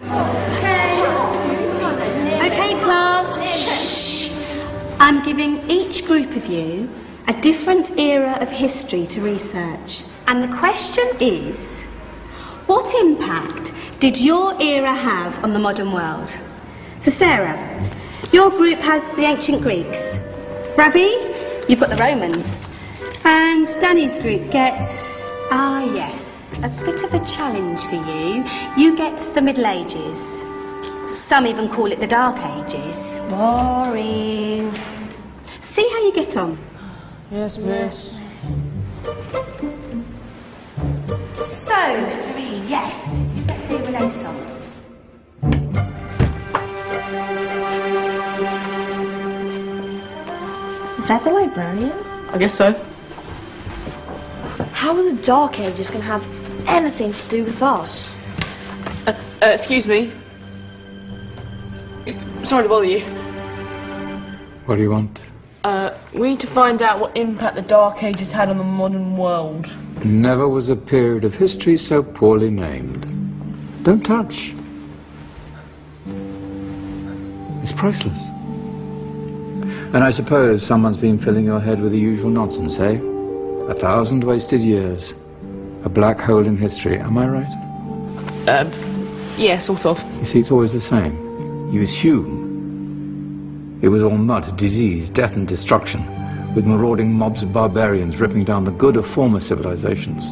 Okay, class, shh. I'm giving each group of you a different era of history to research. And the question is, what impact did your era have on the modern world? So Sarah, your group has the ancient Greeks. Ravi, you've got the Romans. And Danny's group gets, yes, a bit of a challenge for you. You get the Middle Ages. Some even call it the Dark Ages. Boring. See how you get on. Yes, miss. So, Serene, yes, you get the Renaissance. Is that the librarian? I guess so. How are the Dark Ages going to have anything to do with us? Excuse me. Sorry to bother you. What do you want? We need to find out what impact the Dark Ages had on the modern world. Never was a period of history so poorly named. Don't touch. It's priceless. And I suppose someone's been filling your head with the usual nonsense, eh? 1,000 wasted years. A black hole in history, am I right? Yeah, sort of. You see, it's always the same. You assume it was all mud, disease, death and destruction, with marauding mobs of barbarians ripping down the good of former civilizations,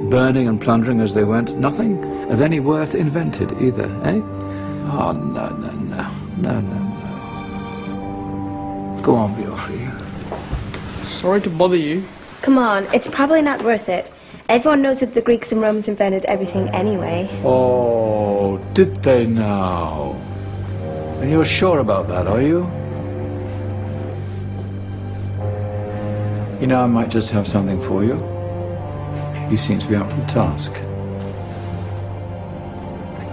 burning and plundering as they went. Nothing of any worth invented either, eh? Oh, no. Go on, Beofrey. Sorry to bother you. Come on, it's probably not worth it. Everyone knows that the Greeks and Romans invented everything anyway. Oh, did they now? And you're sure about that, are you? You know, I might just have something for you. You seem to be up for the task.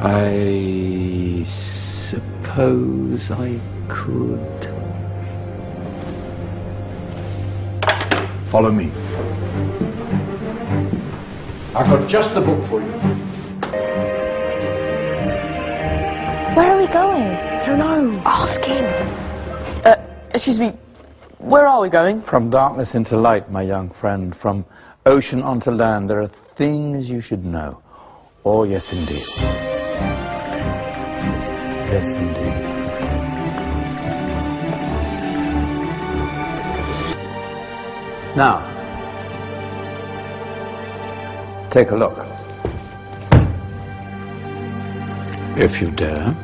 I suppose I could. Follow me. I've got just the book for you. Where are we going? I don't know. Ask him. Excuse me. Where are we going? From darkness into light, my young friend. From ocean onto land. There are things you should know. Oh, yes, indeed. Yes, indeed. Now, take a look. If you dare.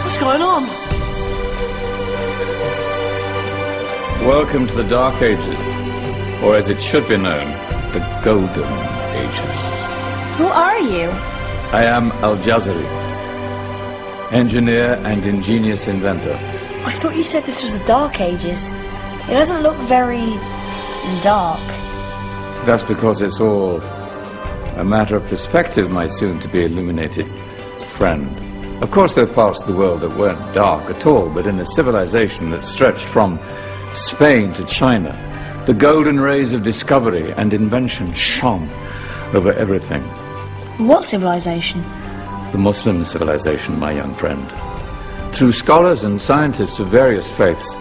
What's going on? Welcome to the Dark Ages, or as it should be known, the Golden Ages. Who are you? I am Al-Jazari, engineer and ingenious inventor. I thought you said this was the Dark Ages. It doesn't look very dark. That's because it's all a matter of perspective, my soon-to-be illuminated friend. Of course, there are parts of the world that weren't dark at all, but in a civilization that stretched from Spain to China, the golden rays of discovery and invention shone over everything. What civilization? The Muslim civilization, my young friend. Through scholars and scientists of various faiths,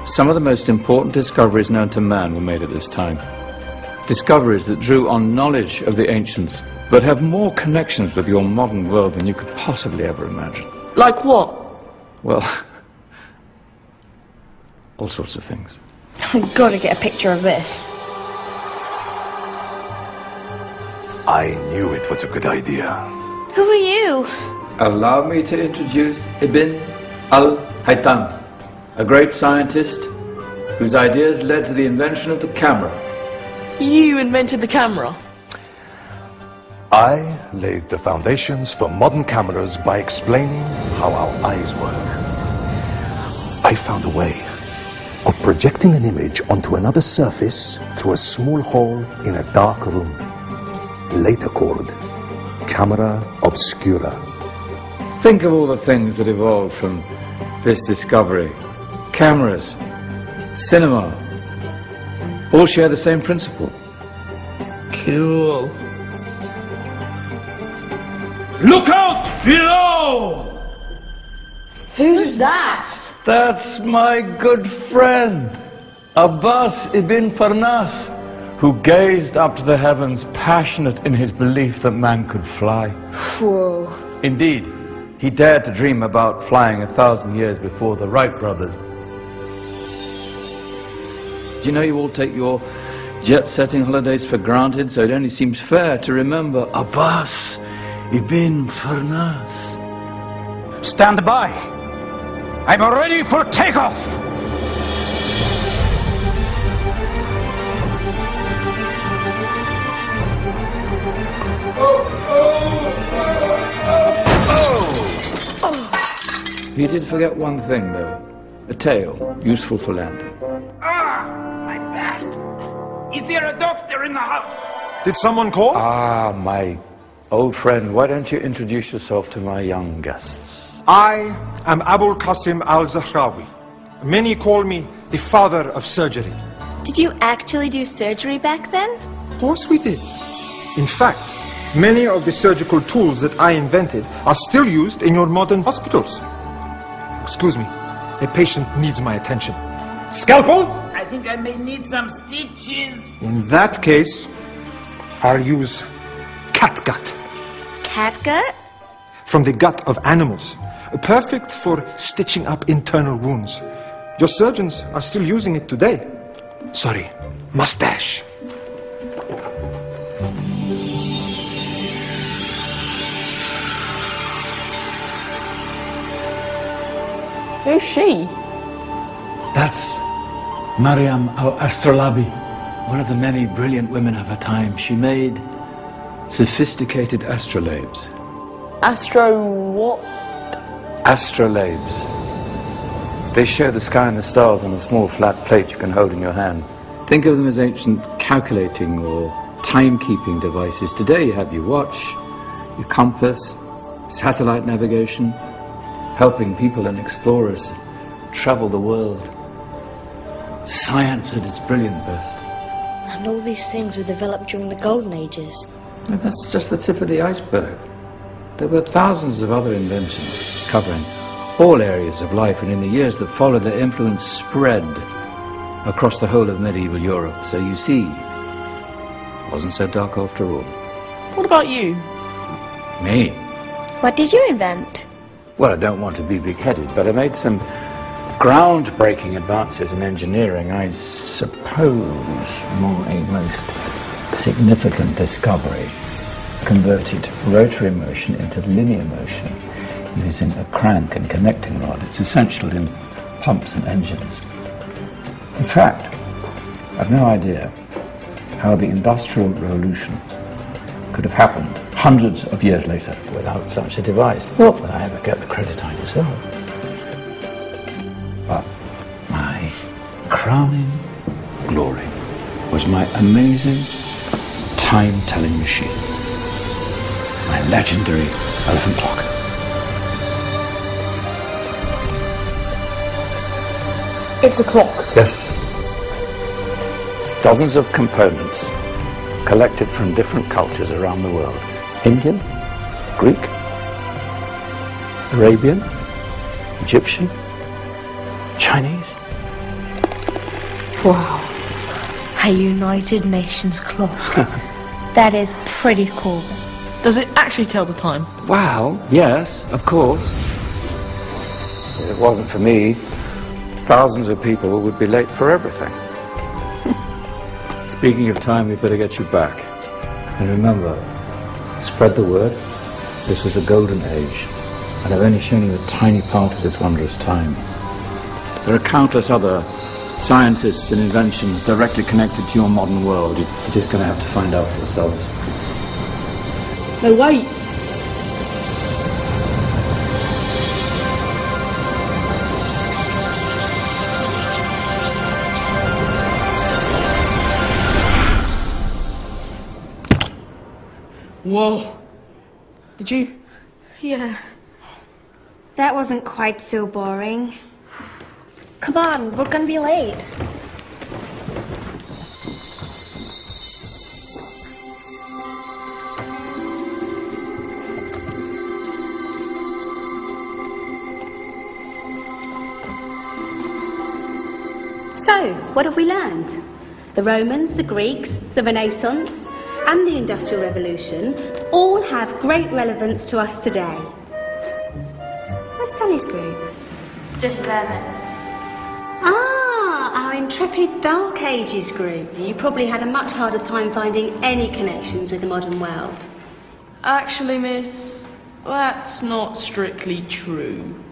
some of the most important discoveries known to man were made at this time. Discoveries that drew on knowledge of the ancients, but have more connections with your modern world than you could possibly ever imagine. Like what? Well, all sorts of things. I've got to get a picture of this. I knew it was a good idea. Who are you? Allow me to introduce Ibn al-Haytham, a great scientist whose ideas led to the invention of the camera. You invented the camera? I laid the foundations for modern cameras by explaining how our eyes work. I found a way of projecting an image onto another surface through a small hole in a dark room, later called camera obscura. Think of all the things that evolved from this discovery. Cameras, cinema, all share the same principle. Cool. Look out below! Who's that? That's my good friend, Abbas ibn Farnas, who gazed up to the heavens, passionate in his belief that man could fly. Whoa. Indeed, he dared to dream about flying 1,000 years before the Wright brothers. Do you know you all take your jet-setting holidays for granted, so it only seems fair to remember Abbas ibn Farnas. Stand by. I'm ready for takeoff. He did forget one thing, though. A tail, useful for landing. My back. Is there a doctor in the house? Did someone call? Ah, my old friend, why don't you introduce yourself to my young guests? I am Abul Qasim al-Zahrawi. Many call me the father of surgery. Did you actually do surgery back then? Of course we did. In fact, many of the surgical tools that I invented are still used in your modern hospitals. Excuse me, a patient needs my attention. Scalpel? I think I may need some stitches. In that case, I'll use catgut. Catgut? From the gut of animals. Perfect for stitching up internal wounds. Your surgeons are still using it today. Sorry, mustache. Who's she? That's Maryam al-Astrolabi. One of the many brilliant women of her time. She made sophisticated astrolabes. Astro what? Astrolabes. They show the sky and the stars on a small flat plate you can hold in your hand. Think of them as ancient calculating or timekeeping devices. Today you have your watch, your compass, satellite navigation, helping people and explorers travel the world. Science at its brilliant best. And all these things were developed during the Golden Ages. And that's just the tip of the iceberg. There were thousands of other inventions covering all areas of life, and in the years that followed, their influence spread across the whole of medieval Europe. So you see, it wasn't so dark after all. What about you? Me? What did you invent? Well, I don't want to be big-headed, but I made some groundbreaking advances in engineering. I suppose my most significant discovery converted rotary motion into linear motion using a crank and connecting rod. It's essential in pumps and engines. In fact, I've no idea how the Industrial Revolution could have happened hundreds of years later without such a device. Not that I ever get the credit I deserve. But my crowning glory was my amazing time-telling machine. My legendary elephant clock. It's a clock. Yes. Dozens of components collected from different cultures around the world. Indian, Greek, Arabian, Egyptian, Chinese. Wow. A United Nations clock. That is pretty cool. Does it actually tell the time? Wow, yes, of course. If it wasn't for me, thousands of people would be late for everything. Speaking of time, we'd better get you back. And remember, spread the word. This was a golden age, and I've only shown you a tiny part of this wondrous time. There are countless other scientists and inventions directly connected to your modern world. You're just going to have to find out for yourselves. No, wait. Whoa. 'Cause Did you? Yeah. That wasn't quite so boring. Come on, we're gonna be late. So, what have we learned? The Romans, the Greeks, the Renaissance, and the Industrial Revolution all have great relevance to us today. Where's Danny's group? Just there, miss. Ah, our intrepid Dark Ages group. You probably had a much harder time finding any connections with the modern world. Actually, miss, that's not strictly true.